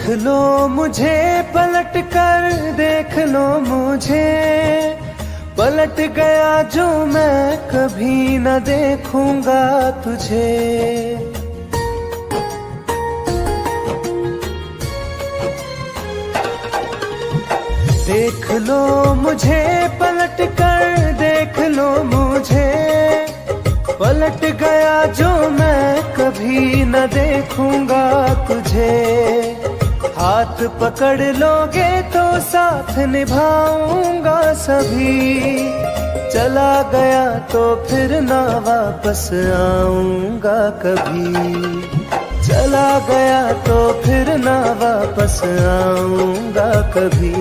देख लो मुझे पलट कर, देख लो मुझे, पलट गया जो मैं कभी न देखूंगा तुझे। देख लो मुझे पलट कर, देख लो मुझे, पलट गया जो मैं कभी न देखूंगा तुझे। हाथ पकड़ लोगे तो साथ निभाऊंगा सभी, चला गया तो फिर ना वापस आऊंगा कभी। चला गया तो फिर ना वापस आऊंगा कभी।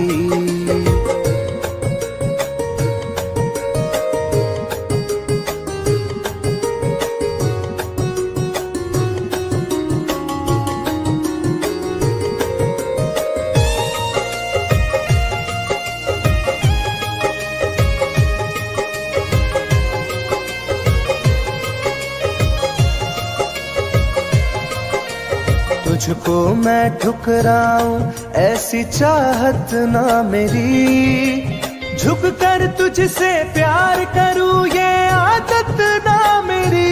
तुझको मैं ठुकराऊं ऐसी चाहत ना मेरी, झुक कर तुझसे प्यार करूं ये आदत ना मेरी।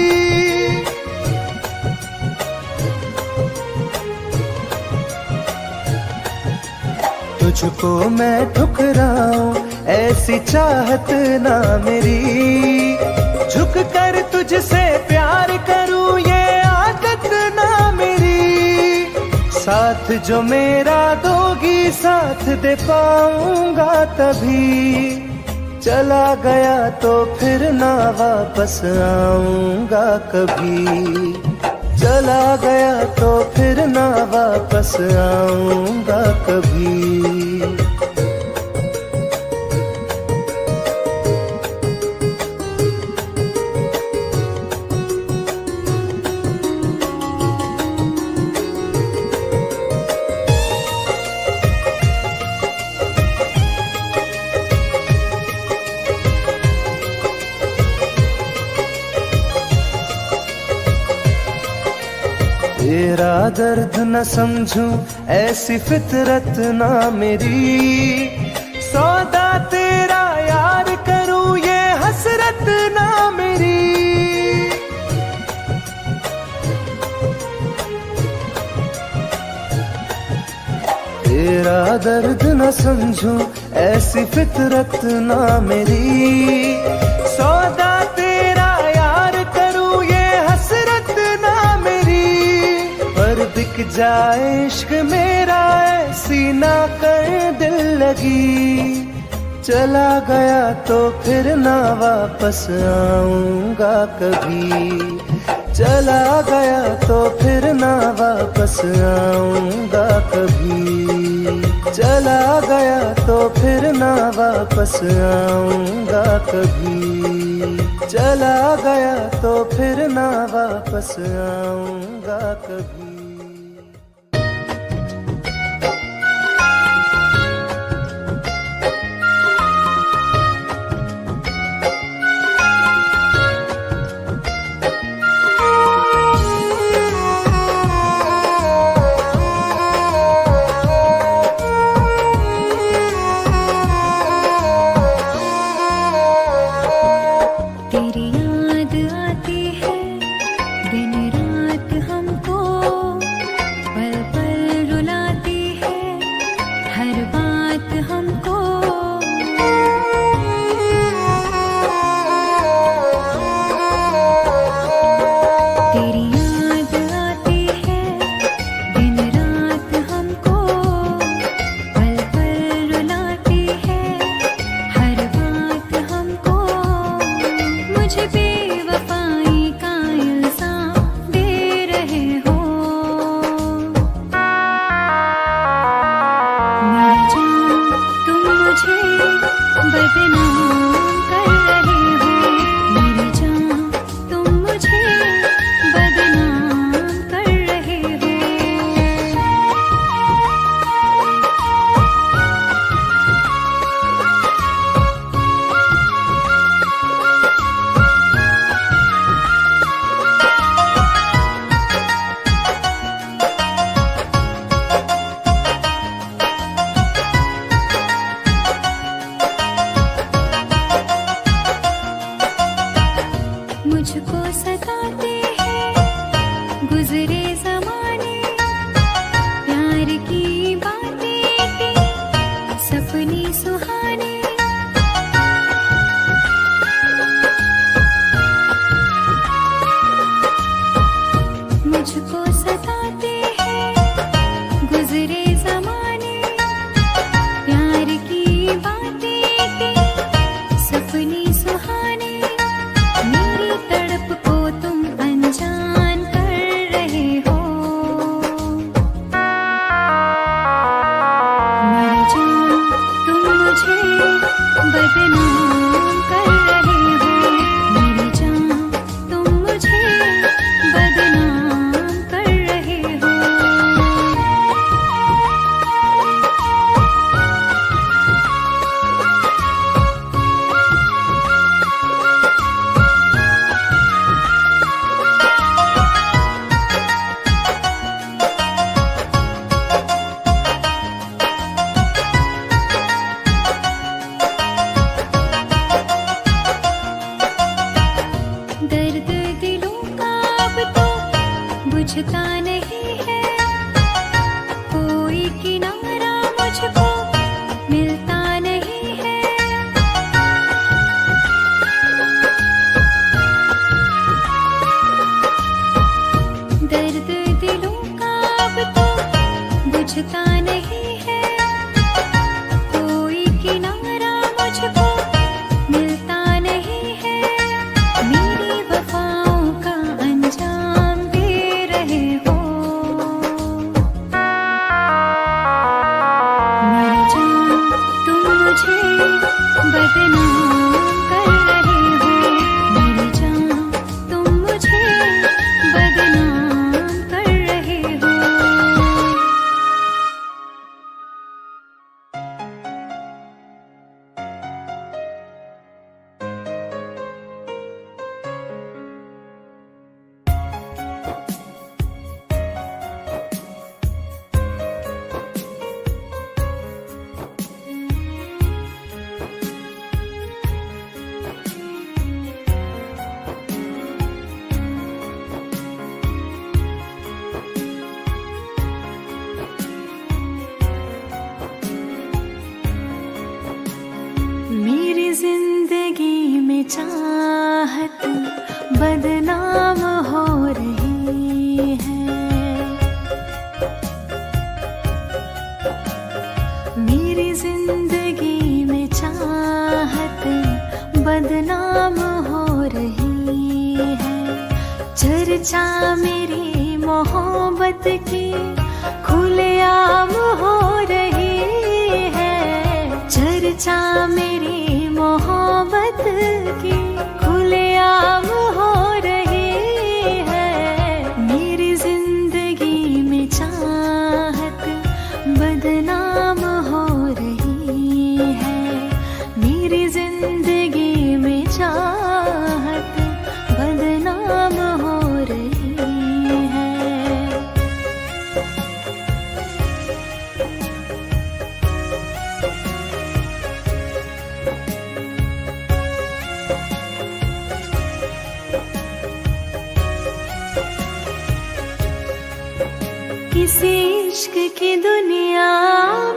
तुझको मैं ठुकराऊं ऐसी चाहत ना मेरी, झुक कर तुझसे प्यार करूं ये आदत ना मेरी। साथ जो मेरा दोगी साथ दे पाऊंगा तभी, चला गया तो फिर ना वापस आऊंगा कभी। चला गया तो फिर ना वापस आऊंगा कभी। तेरा दर्द न समझूं ऐसी फितरत ना मेरी, सौदा तेरा यार करूं ये हसरत ना मेरी। तेरा दर्द न समझूं ऐसी फितरत ना मेरी, सौदा तेरा यार करूं ये हसरत ना मेरी। पर बिक जाए इश्क मेरा ऐसी ना कर दिल लगी, चला गया तो फिर ना वापस आऊंगा कभी। चला गया तो फिर ना वापस आऊंगा कभी। चला गया तो फिर ना वापस आऊंगा कभी। चला गया तो फिर ना वापस आऊंगा कभी। मेरी बदनाम कर रहे हो। मेरी जान तुम मुझे बदनाम कर रहे हो। दर्द दिलों का अब तो बुझता नहीं है, कोई किनारा मुझको मिलता नहीं है। दर्द दिलों का अब तो बुझता नहीं है, कोई किनारा मुझको मिलता नहीं है। मेरी वफाओं का अंजाम दे रहे हो। मेरी जान तुम मुझे बदनाम कर रहे हो। मेरी जान तुम मुझे बदनाम कर रहे हो। मेरी जिंदगी में चाहत बदनाम हो रही है। मेरी जिंदगी में चाहत बदनाम हो रही है। चर्चा मेरी मोहब्बत की खुलेआम हो रही है। चर्चा मेरी मोहब्बत की खुलेआम हो रही है। मेरी जिंदगी में चाहत बदनाम हो रही है। मेरी जिंदगी में चाहत बदनाम हो रही है। किसी इश्क की दुनिया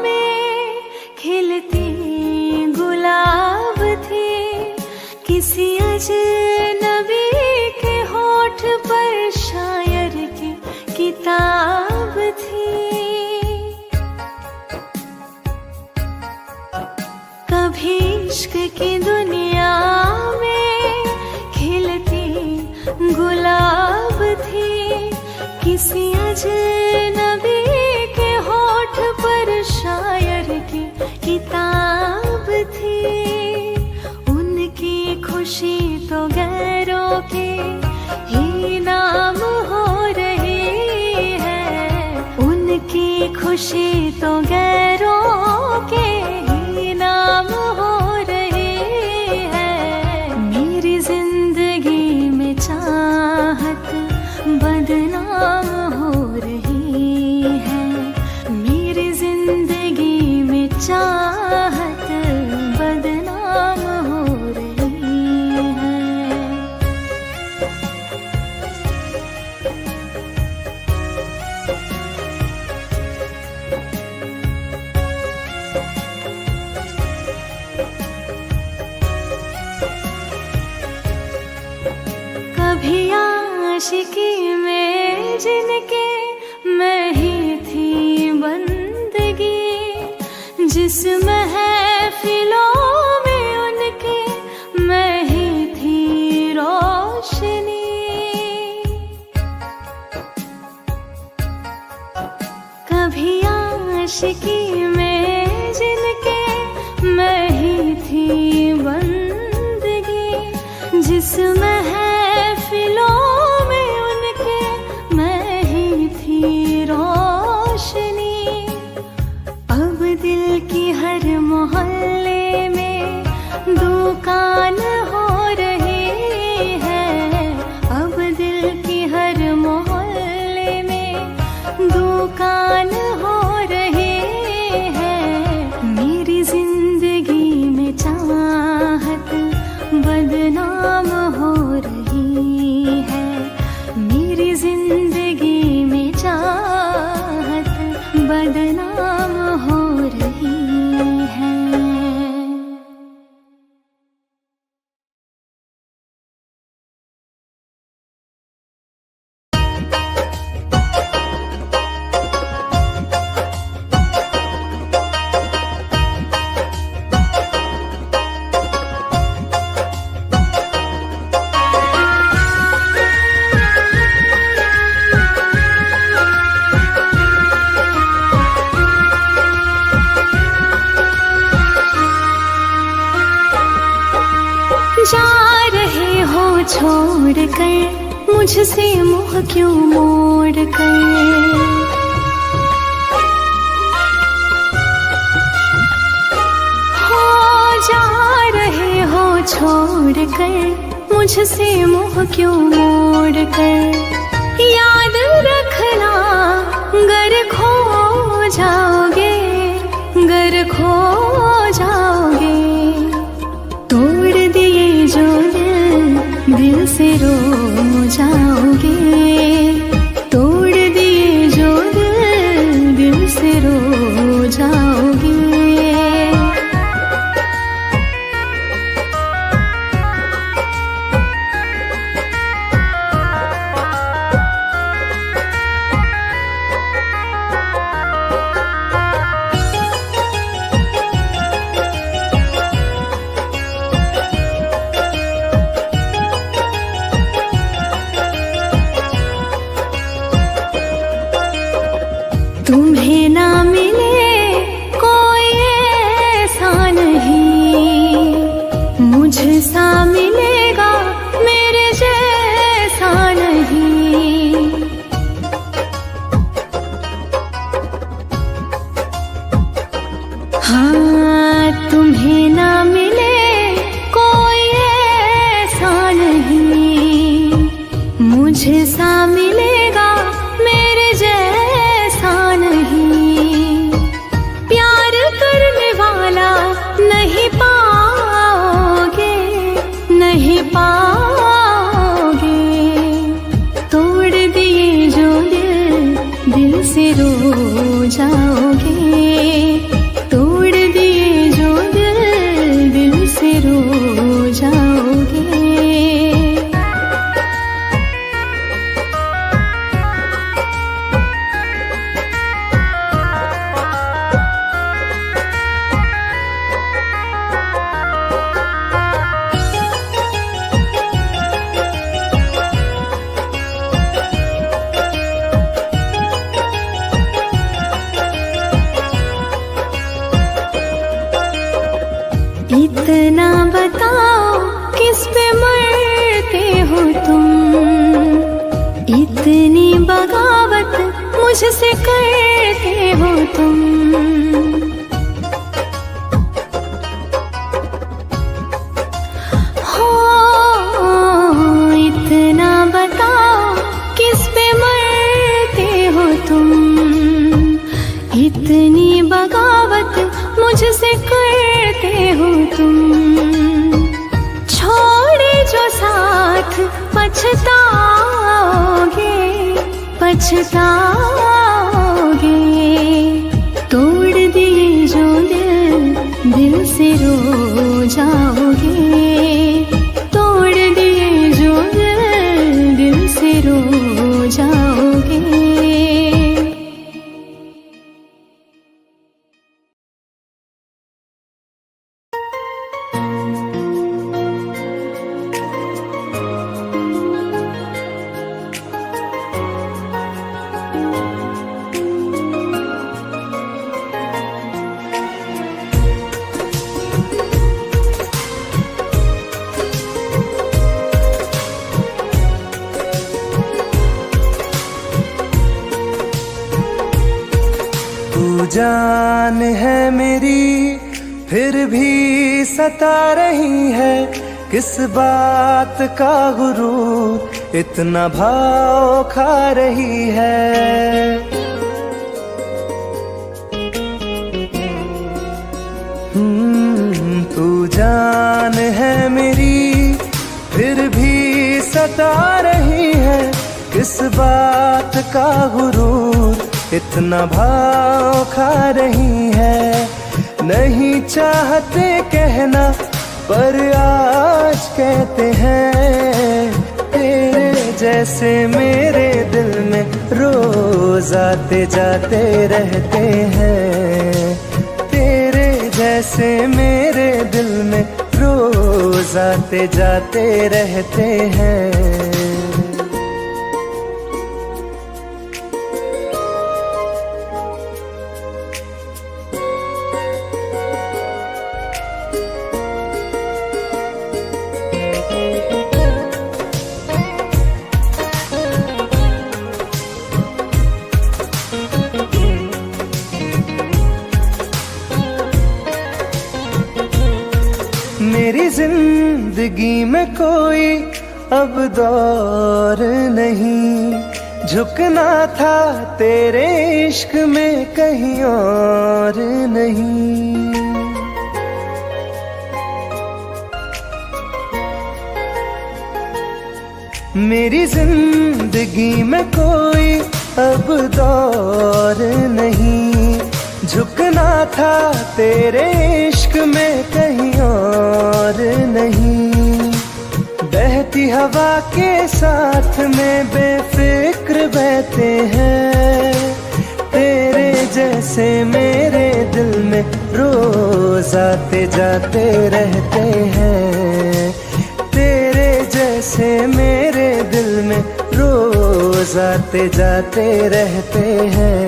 में खिलती गुलाब थी, किसी अजनबी के होठ पर शायर की किताब थी। कभी इश्क की दुनिया में खिलती गुलाब थी, किसी अजनबी के होठ पर शायर की किताब थी। उनकी खुशी तो गैरों के ही नाम हो रही है। उनकी खुशी तो गैरों के ही नाम हो रही है। मेरी जिंदगी में चाहत बदनाम हो रही है। मेरी जिंदगी में चाहत बदनाम हो रही है। कभी आशिकी में जिनके मैं ही थी बंदगी, जिस महफिलों में उनके मैं ही थी रोशनी। कभी आशिकी में जिनके मैं ही थी दिल की हर मोहल्ले में दुकान हो रही है, अब दिल की हर मोहल्ले में दुकान हो रही है। मेरी जिंदगी में चाहत बदनाम हो रही है, मेरी जिंदगी में चाहत बदनाम हो रही है। जा रहे हो छोड़ कर मुझसे मुँह क्यों मोड़ कर, हो जा रहे हो छोड़ कर मुझसे मुँह क्यों मोड़ कर। याद रखना गर खो जाओगे, गर खो जाओगे। तोड़ दिए जो दिल से रो जाओगे, तोड़ दिए जो दिल से रो जाओगे। तुम्हें ना मिले कोई ऐसा नहीं, मुझसा मिलेगा मेरे जैसा नहीं। हाँ तुम्हें ना मिले कोई ऐसा नहीं, मुझसा मिलेगा मेरे जैसा नहीं। प्यार करने वाला नहीं पाओगे, नहीं पाओगे। तोड़ दिए जो दिल से रो जाओगे, तोड़ दिए जो दिल से रो जाओगे। इतना बताओ किस पे मरते हो तुम, इतनी बगावत मुझसे करते हो तुम। हो इतना बताओ किस पे मरते हो तुम, इतनी बगावत मुझसे करते हो तुम। छोड़े जो साथ पछताओगे, पछताओगे। तोड़ दिए जो दिल से रो जाओगे, तोड़ दिए जो दिल से रो जाओगे। जान है मेरी मेरी फिर भी सता रही है, किस बात का गुरूर इतना भाव खा रही है। तू जान है मेरी फिर भी सता रही है, किस बात का गुरूर इतना भाव खा रही है। नहीं चाहते कहना पर आज कहते हैं, तेरे जैसे मेरे दिल में रोज आते जाते रहते हैं। तेरे जैसे मेरे दिल में रोज आते जाते रहते हैं। मेरी जिंदगी में कोई अब दौर नहीं, झुकना था तेरे इश्क में कहीं और नहीं। मेरी जिंदगी में कोई अब दौर नहीं, झुकना था तेरे इश्क में कहीं और नहीं। बहती हवा के साथ में बेफिक्र बहते हैं, तेरे जैसे मेरे दिल में रोज आते जाते रहते हैं। तेरे जैसे मेरे दिल में रोज आते जाते रहते हैं।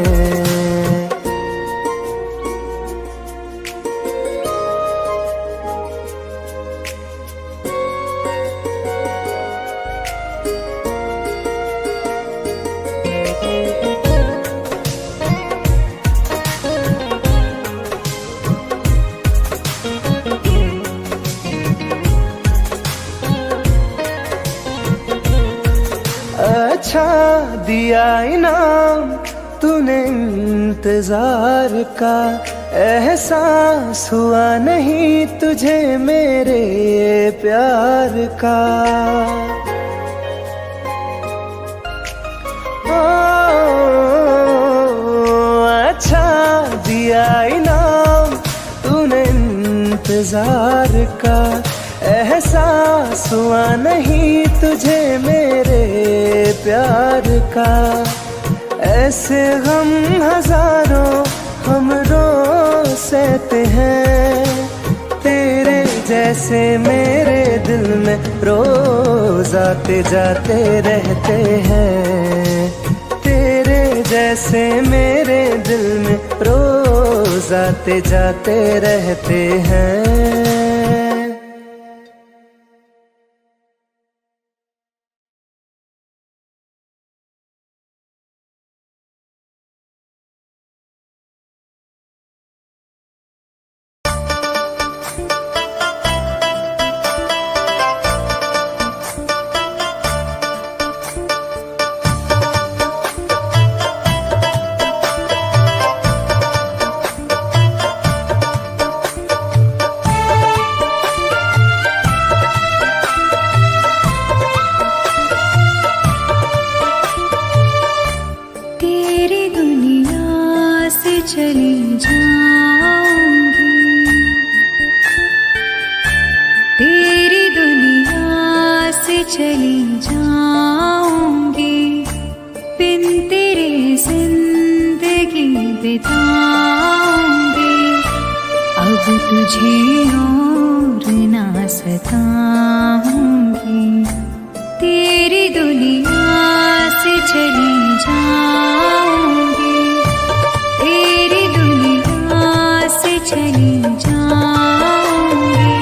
अच्छा दिया इनाम तूने इंतजार का, एहसास हुआ नहीं तुझे मेरे प्यार का। अच्छा दिया इनाम तूने इंतजार का, एहसास हुआ नहीं तुझे मेरे प्यार का। ऐसे गम हजारों हम रोज सहते हैं, तेरे जैसे मेरे दिल में रोज आते जाते रहते हैं। तेरे जैसे मेरे दिल में रोज आते जाते रहते हैं। चली जाऊंगी, तेरी दुनिया से चली जाऊंगी, बिन तेरे जिंदगी बिताऊंगी। अब तुझे और ना सताऊंगी, तेरी दुनिया से चली जाऊंगी, तेरी दुनिया से चली जाऊंगी।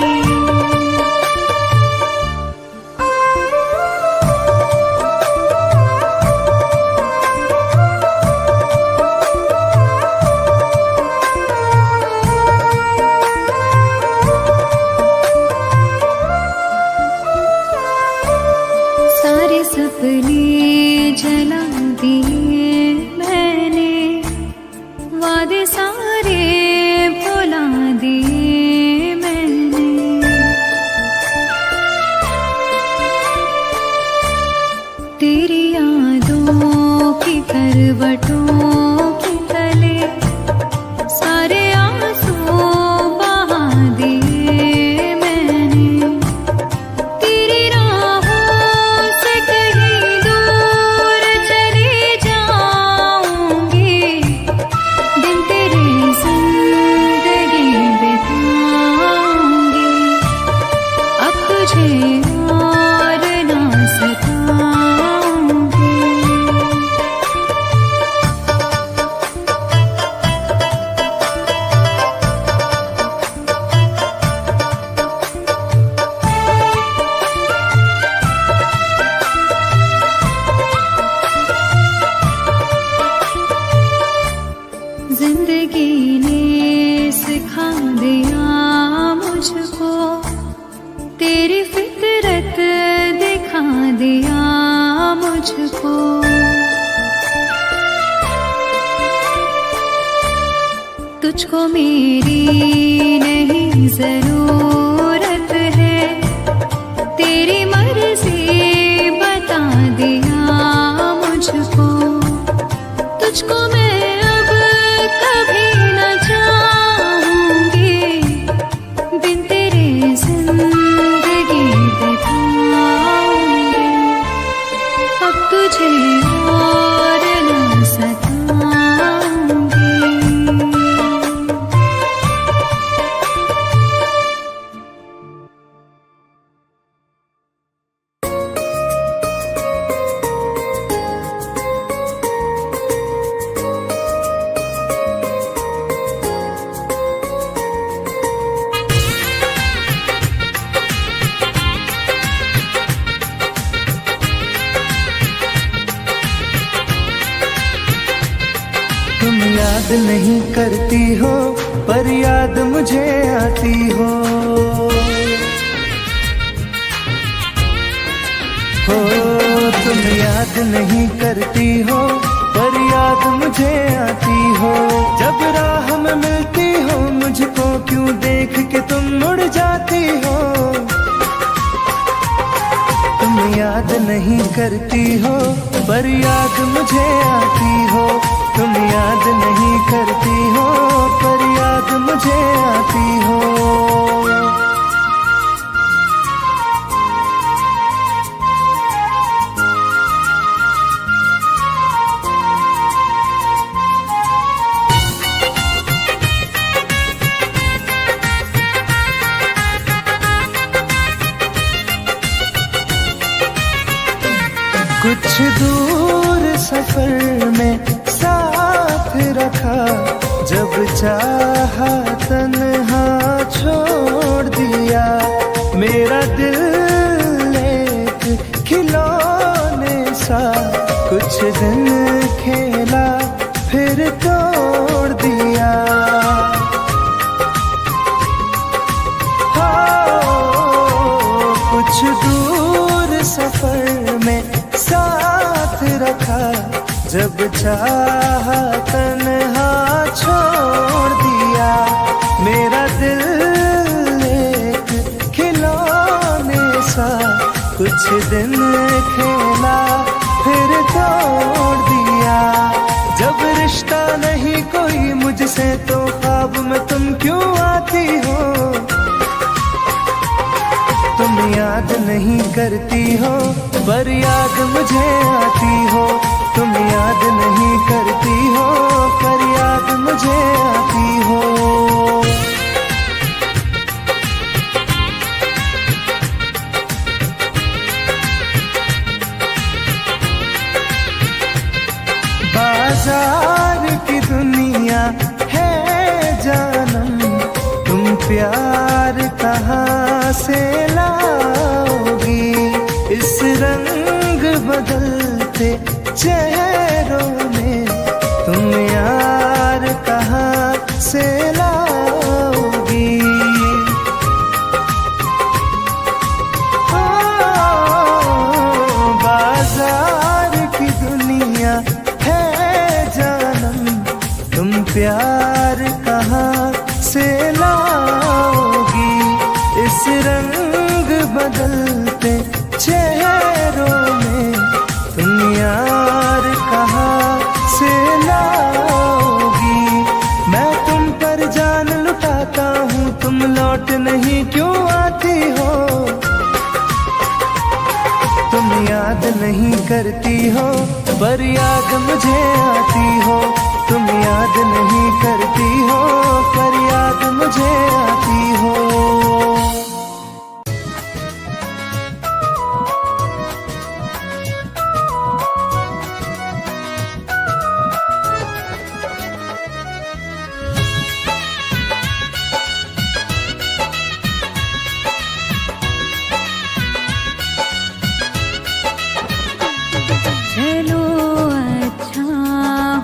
मुझको। तुझको मेरी नहीं जरूरत है, तेरी मर्जी बता दिया मुझको। तुझको मैं अब कभी न चाहूंगी, बिन तेरे जिंदगी बिताऊंगी। अब तुझे और न सताऊंगी। तुम याद नहीं करती हो पर याद मुझे आती हो। तुम याद नहीं करती हो पर याद मुझे आती हो। जब राह में मिलती हो मुझको क्यों देख के तुम मुड़ जाती हो। तुम याद नहीं करती हो पर याद मुझे आती हो। तुम याद नहीं करती हो पर याद मुझे आती हो। कुछ दूर सफर में साथ रखा, जब चाहा तन्हा छोड़ दिया। मेरा दिल एक खिलौने सा कुछ दिन खेला फिर तोड़ दिया। कुछ दूर सफर में साथ रखा, जब चाहा तन्हा छोड़ दिया। मेरा दिल एक खिलौने सा कुछ दिन खेला फिर तोड़ दिया। जब रिश्ता नहीं कोई मुझसे तो ख्वाब में तुम क्यों आती हो। तुम याद नहीं करती हो पर याद मुझे आती हो। तुम याद नहीं करती हो पर याद मुझे आती हो। बाजार की दुनिया है जानम, तुम प्यार कहाँ से लाओगी। इस रंग बदलते चेहरों में तुम यार कहाँ से लाओगी। बाजार की दुनिया है जानम, तुम प्यार कहाँ से लाओगी। इस रंग बदलते चेहरों में तुम यार कहाँ से लाओगी। मैं तुम पर जान लुटाता हूँ, तुम लौट नहीं क्यों आती हो। तुम याद नहीं करती हो पर याद मुझे आती हो। तुम याद नहीं करती हो पर याद मुझे आती हो। चलो अच्छा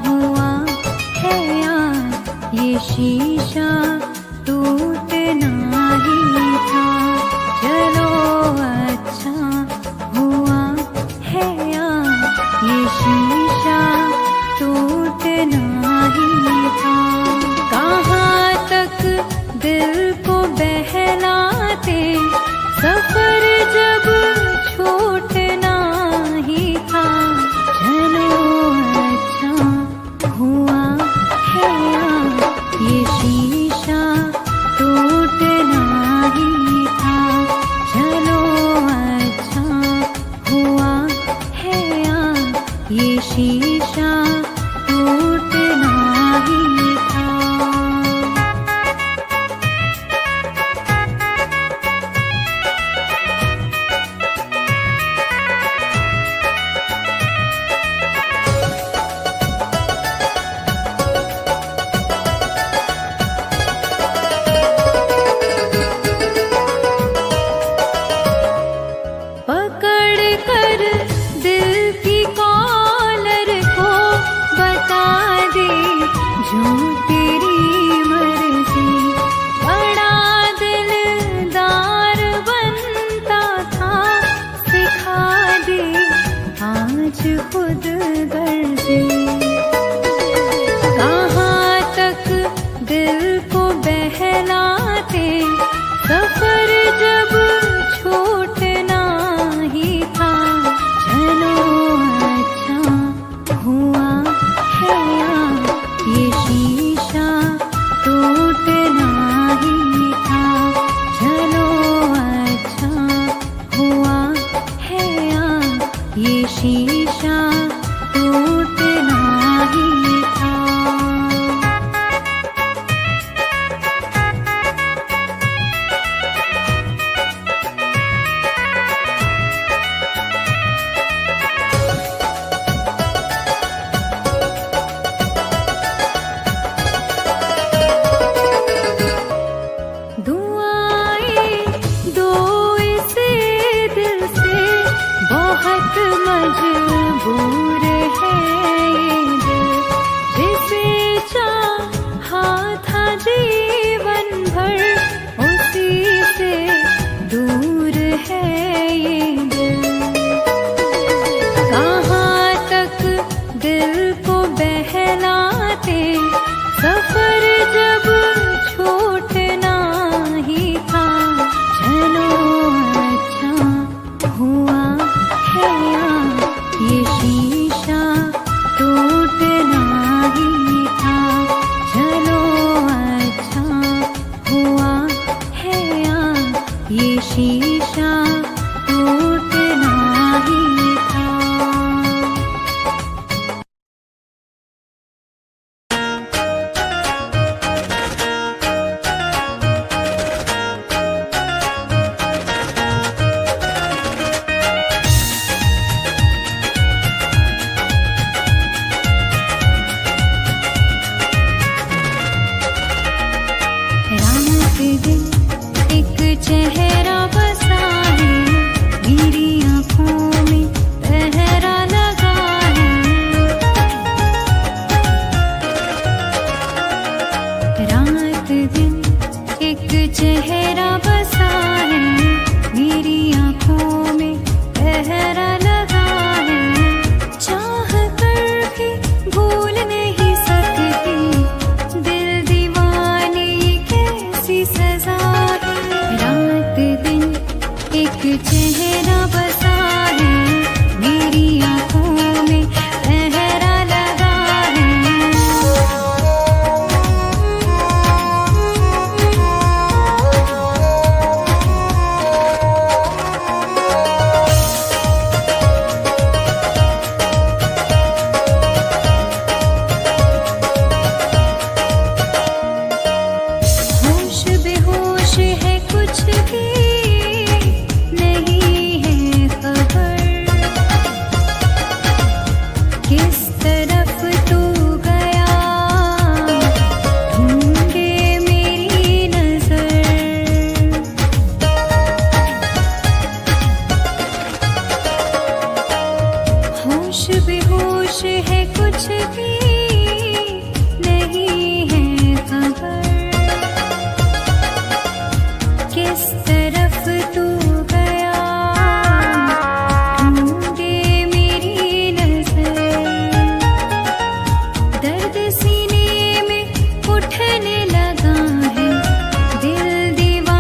हुआ है यार ये शीशा टूट बहलाते, सफर जब छूटना ही था, चलो अच्छा हुआ है ये शीशा टूटना ही था, चलो अच्छा हुआ है ये शीशा टूटना ही था। पकड़ कर दिल की कॉलर को बता दे जो तेरी मर्जी, बड़ा दिलदार बनता था, सिखा दे आज खुद गर्जी। कहाँ तक दिल को बहलाते, सफर जब छूटना ही था, चलो अच्छा हुआ है ये शीशा टूटना ही था, चलो अच्छा हुआ है ये शीशा टूटना ही था। दुआएं दो इसे दिल से, बहुत मजबूर है ये दिल, जिसे चाहा था जीवन भर, उसी से दूर है ये दिल। कहाँ तक दिल को बहलाते, सफर जब छूटना ही था, चलो अच्छा हुआ है ये शीशा टूटना ही था, चलो अच्छा हुआ है ये शीशा टूटना ही था। रात दिन एक चेहरा बसा है, मेरी आँखों में पहरा लगा है। रात दिन एक चेहरा बसा है, मेरी आँखों में पहरा लगा है। चाह कर भी भूल नहीं सकती, दिल दीवाने कैसी सजा है। रात दिन एक चेहरा बसा है, मेरी आँखों में पहरा लगा है। होश बेहोश है, कुछ भी नहीं है खबर, किस तरफ तू गया ढूंढे मेरी नजर। होश बेहोश है, कुछ भी नहीं है खबर, किस तरफ तू गया ढूंढे मेरी नजर। दर्द सीने में उठने लगा है, दिल दीवाना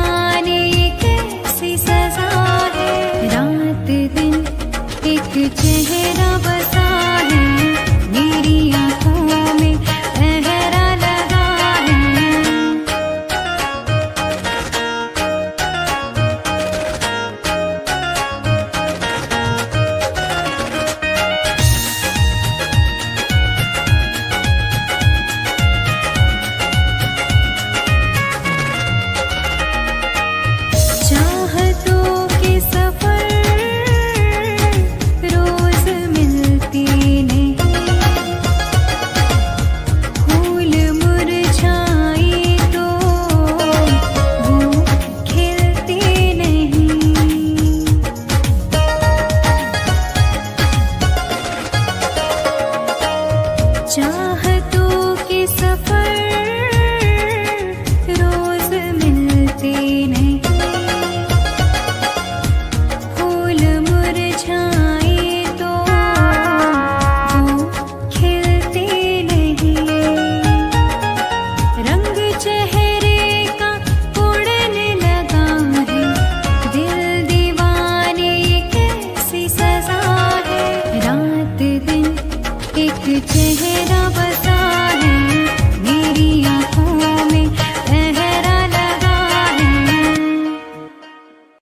चेहरा बसा है मेरी